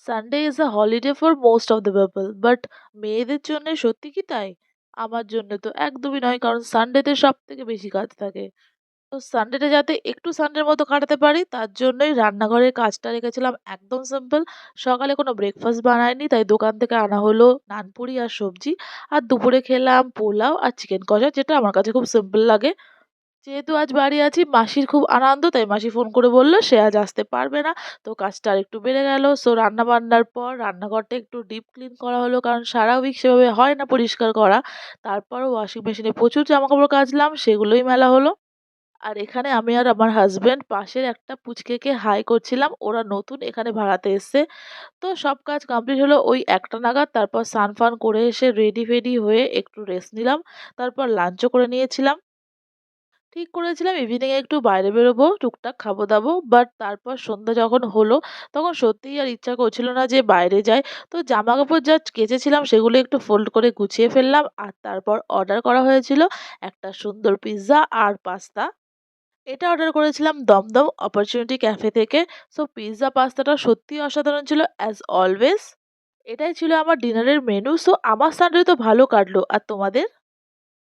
Sunday is a holiday for most of the people but মেয়েদের জন্য সত্যি কি তাই? আমার জন্য তো একদমই নয়, কারণ সানডেতে সব থেকে বেশি কাজ থাকে। তো সানডেটা যাতে একটু সানডের মতো কাটাতে পারি তার জন্যই রান্নাঘরের কাজটা রেখেছিলাম একদম সিম্পল। সকালে কোনো ব্রেকফাস্ট বানাইনি, তাই দোকান থেকে আনা হলো নানপুরি আর সবজি। আর দুপুরে খেলাম পোলাও আর চিকেন কষা, যেটা আমার কাছে খুব সিম্পল লাগে। যেহেতু আজ বাড়ি আছি, মাসির খুব আনন্দ, তাই মাসি ফোন করে বলল সে আজ আসতে পারবে না। তো কাজটা আরেকটু বেড়ে গেল। সো রান্না-বান্নার পর রান্নাঘরটা একটু ডিপ ক্লিন করা হলো, কারণ সারা উইক সেভাবে হয় না পরিষ্কার করা। তারপরও ওয়াশিং মেশিনে প্রচুর জামাকাপড় কাচলাম, সেগুলোই মেলা হলো। আর এখানে আমি আর আমার হাসব্যান্ড পাশের একটা পুচকেকে হাই করছিলাম। ওরা নতুন এখানে ভাড়াতে এসছে। তো সব কাজ কমপ্লিট হলো ওই ১টা নাগাদ। তারপর স্নান-ফান করে এসে রেডি-ফেডি হয়ে একটু রেস্ট নিলাম। তারপর লাঞ্চও করে নিয়েছিলাম। ঠিক করেছিলাম ইভিনিং এ একটু বাইরে বেরোবো, টুকটাক খাবো-দাবো। বাট তারপর সন্ধ্যা যখন হলো, তখন সত্যিই আর ইচ্ছা করছিল না যে বাইরে যাই। তো জামাকাপড় যা কেচেছিলাম সেগুলো একটু ফোল্ড করে গুছিয়ে ফেললাম। আর তারপর অর্ডার করা হয়েছিল একটা সুন্দর পিজ্জা আর পাস্তা। এটা অর্ডার করেছিলাম দমদম অপরচুনিটি ক্যাফে থেকে। সো পিজ্জা, পাস্তাটা সত্যিই অসাধারণ ছিল অ্যাজ অলওয়েজ। এটাই ছিল আমার ডিনারের মেনু। সো আমার সানডে তো ভালো কাটলো। আর তোমাদের?